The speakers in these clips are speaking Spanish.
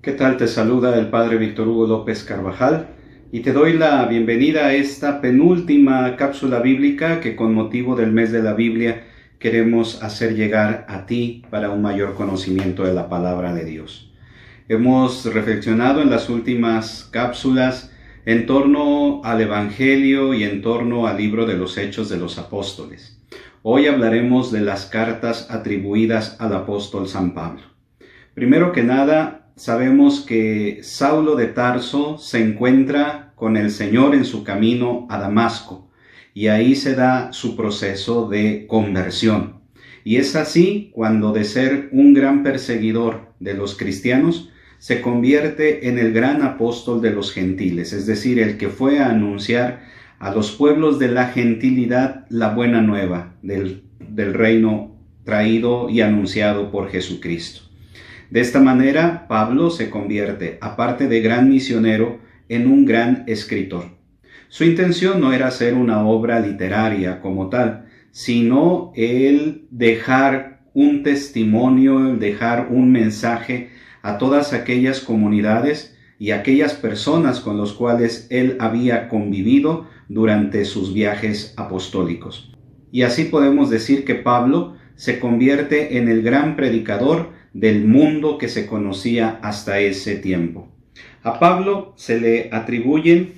¿Qué tal? Te saluda el Padre Víctor Hugo López Carvajal y te doy la bienvenida a esta penúltima cápsula bíblica que con motivo del mes de la Biblia queremos hacer llegar a ti para un mayor conocimiento de la palabra de Dios. Hemos reflexionado en las últimas cápsulas en torno al Evangelio y en torno al libro de los Hechos de los Apóstoles. Hoy hablaremos de las cartas atribuidas al apóstol San Pablo. Primero que nada, sabemos que Saulo de Tarso se encuentra con el Señor en su camino a Damasco y ahí se da su proceso de conversión. Y es así cuando de ser un gran perseguidor de los cristianos se convierte en el gran apóstol de los gentiles, es decir, el que fue a anunciar a los pueblos de la gentilidad la buena nueva del reino traído y anunciado por Jesucristo. De esta manera, Pablo se convierte, aparte de gran misionero, en un gran escritor. Su intención no era hacer una obra literaria como tal, sino el dejar un testimonio, el dejar un mensaje a todas aquellas comunidades y aquellas personas con las cuales él había convivido durante sus viajes apostólicos. Y así podemos decir que Pablo se convierte en el gran predicador del mundo que se conocía hasta ese tiempo. A Pablo se le atribuyen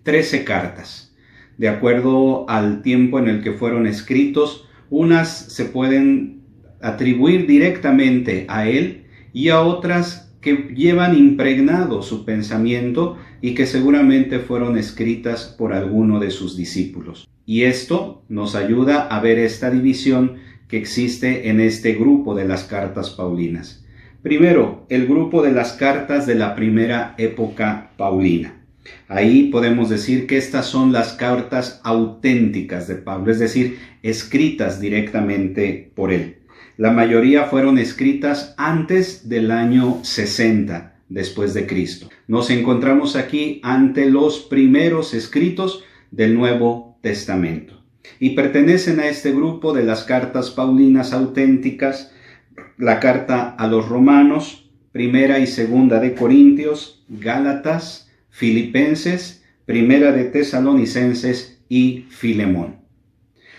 13 cartas. De acuerdo al tiempo en el que fueron escritos, unas se pueden atribuir directamente a él y a otras que llevan impregnado su pensamiento y que seguramente fueron escritas por alguno de sus discípulos. Y esto nos ayuda a ver esta división que existe en este grupo de las cartas paulinas. Primero, el grupo de las cartas de la primera época paulina. Ahí podemos decir que estas son las cartas auténticas de Pablo, es decir, escritas directamente por él. La mayoría fueron escritas antes del año 60 después de Cristo. Nos encontramos aquí ante los primeros escritos del Nuevo Testamento. Y pertenecen a este grupo de las cartas paulinas auténticas, la carta a los Romanos, primera y segunda de Corintios, Gálatas, Filipenses, primera de Tesalonicenses y Filemón.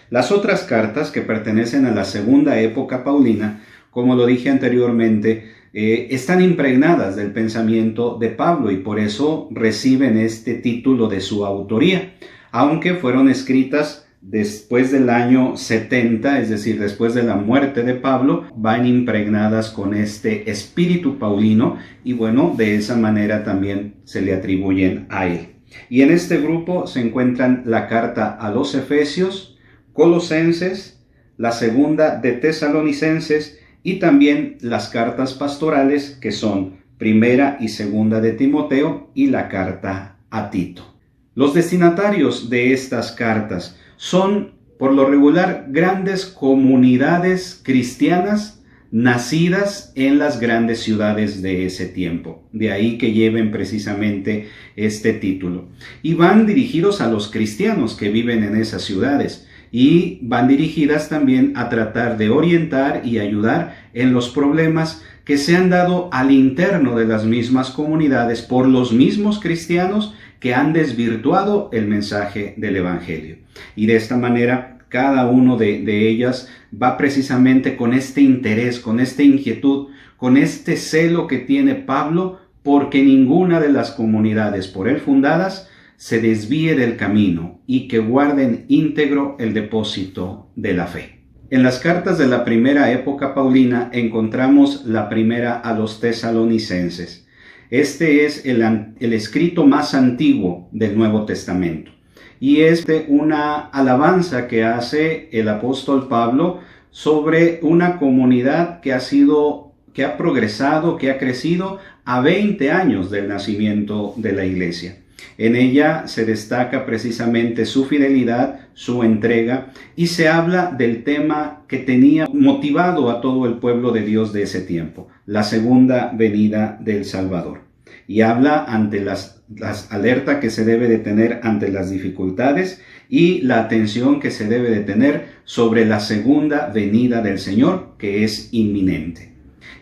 Las otras cartas que pertenecen a la segunda época paulina, como lo dije anteriormente, están impregnadas del pensamiento de Pablo y por eso reciben este título de su autoría, aunque fueron escritas después del año 70, es decir, después de la muerte de Pablo, van impregnadas con este espíritu paulino y bueno, de esa manera también se le atribuyen a él. Y en este grupo se encuentran la carta a los Efesios, Colosenses, la segunda de Tesalonicenses y también las cartas pastorales que son primera y segunda de Timoteo y la carta a Tito. Los destinatarios de estas cartas son, por lo regular, grandes comunidades cristianas nacidas en las grandes ciudades de ese tiempo. De ahí que lleven precisamente este título. Y van dirigidos a los cristianos que viven en esas ciudades. Y van dirigidas también a tratar de orientar y ayudar en los problemas que se han dado al interno de las mismas comunidades por los mismos cristianos que han desvirtuado el mensaje del Evangelio. Y de esta manera, cada uno de ellas va precisamente con este interés, con esta inquietud, con este celo que tiene Pablo, porque ninguna de las comunidades por él fundadas se desvíe del camino y que guarden íntegro el depósito de la fe. En las cartas de la primera época paulina encontramos la primera a los tesalonicenses. Este es el escrito más antiguo del Nuevo Testamento y es una alabanza que hace el apóstol Pablo sobre una comunidad que ha progresado, que ha crecido a 20 años del nacimiento de la iglesia. En ella se destaca precisamente su fidelidad, su entrega y se habla del tema que tenía motivado a todo el pueblo de Dios de ese tiempo, la segunda venida del Salvador. Y habla ante las alertas que se debe de tener ante las dificultades y la atención que se debe de tener sobre la segunda venida del Señor, que es inminente.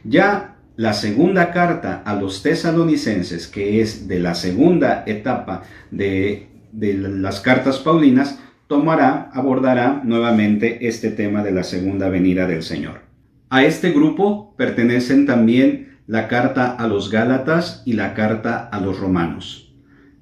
Ya la segunda carta a los tesalonicenses, que es de la segunda etapa de las cartas paulinas, abordará nuevamente este tema de la segunda venida del Señor. A este grupo pertenecen también la carta a los Gálatas y la carta a los Romanos.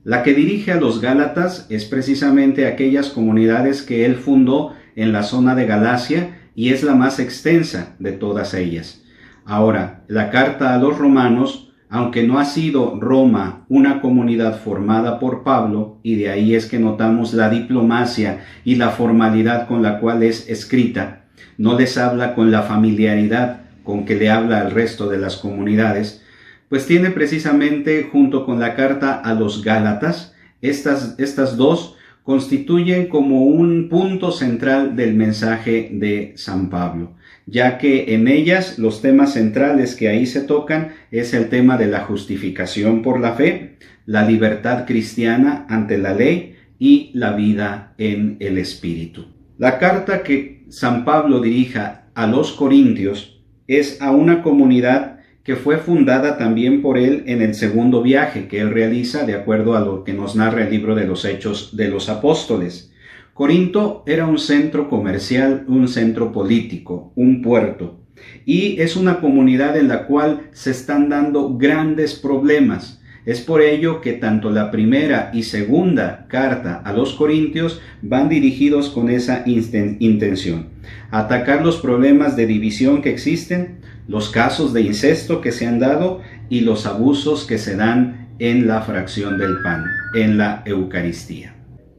La que dirige a los Gálatas es precisamente aquellas comunidades que él fundó en la zona de Galacia y es la más extensa de todas ellas. Ahora, la carta a los Romanos, aunque no ha sido Roma una comunidad formada por Pablo, y de ahí es que notamos la diplomacia y la formalidad con la cual es escrita, no les habla con la familiaridad con que le habla al resto de las comunidades, pues tiene precisamente junto con la carta a los Gálatas, estas dos constituyen como un punto central del mensaje de San Pablo, ya que en ellas los temas centrales que ahí se tocan es el tema de la justificación por la fe, la libertad cristiana ante la ley y la vida en el Espíritu. La carta que San Pablo dirija a los Corintios es a una comunidad que fue fundada también por él en el segundo viaje que él realiza, de acuerdo a lo que nos narra el libro de los Hechos de los Apóstoles. Corinto era un centro comercial, un centro político, un puerto, y es una comunidad en la cual se están dando grandes problemas. Es por ello que tanto la primera y segunda carta a los Corintios van dirigidos con esa intención: atacar los problemas de división que existen, los casos de incesto que se han dado y los abusos que se dan en la fracción del pan, en la Eucaristía.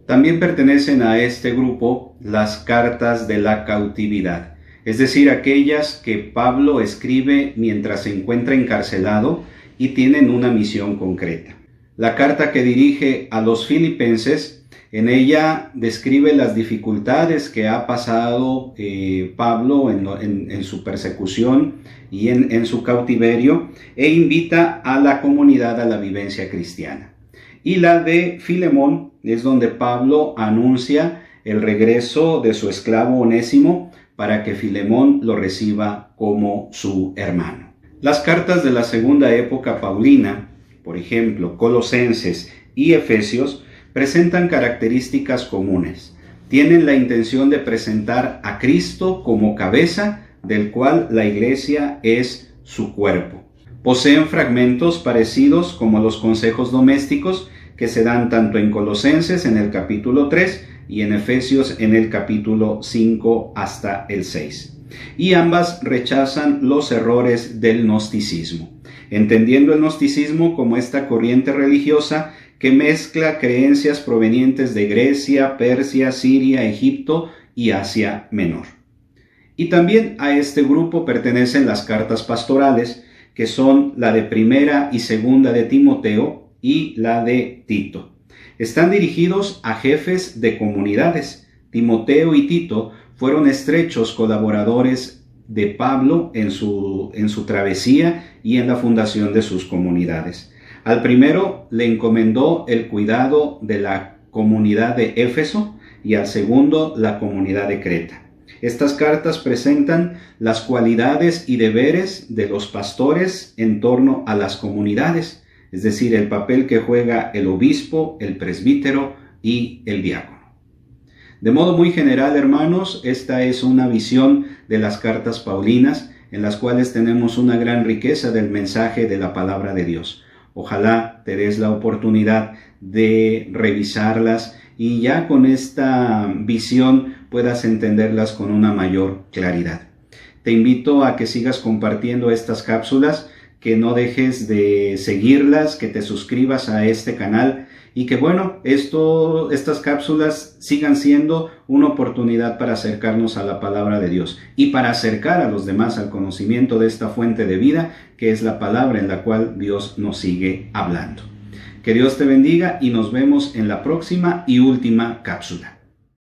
También pertenecen a este grupo las cartas de la cautividad, es decir, aquellas que Pablo escribe mientras se encuentra encarcelado y tienen una misión concreta. La carta que dirige a los filipenses, en ella describe las dificultades que ha pasado Pablo en su persecución y en su cautiverio, e invita a la comunidad a la vivencia cristiana. Y la de Filemón es donde Pablo anuncia el regreso de su esclavo Onésimo para que Filemón lo reciba como su hermano. Las cartas de la segunda época paulina, por ejemplo, Colosenses y Efesios, presentan características comunes. Tienen la intención de presentar a Cristo como cabeza, del cual la iglesia es su cuerpo. Poseen fragmentos parecidos como los consejos domésticos que se dan tanto en Colosenses en el capítulo 3 y en Efesios en el capítulo 5 hasta el 6. Y ambas rechazan los errores del gnosticismo, entendiendo el gnosticismo como esta corriente religiosa que mezcla creencias provenientes de Grecia, Persia, Siria, Egipto y Asia Menor. Y también a este grupo pertenecen las cartas pastorales, que son la de primera y segunda de Timoteo y la de Tito. Están dirigidos a jefes de comunidades. Timoteo y Tito fueron estrechos colaboradores de Pablo en su travesía y en la fundación de sus comunidades. Al primero le encomendó el cuidado de la comunidad de Éfeso y al segundo la comunidad de Creta. Estas cartas presentan las cualidades y deberes de los pastores en torno a las comunidades, es decir, el papel que juega el obispo, el presbítero y el diácono. De modo muy general, hermanos, esta es una visión de las cartas paulinas en las cuales tenemos una gran riqueza del mensaje de la palabra de Dios. Ojalá te des la oportunidad de revisarlas y ya con esta visión puedas entenderlas con una mayor claridad. Te invito a que sigas compartiendo estas cápsulas, que no dejes de seguirlas, que te suscribas a este canal y que estas cápsulas sigan siendo una oportunidad para acercarnos a la palabra de Dios y para acercar a los demás al conocimiento de esta fuente de vida que es la palabra en la cual Dios nos sigue hablando. Que Dios te bendiga y nos vemos en la próxima y última cápsula.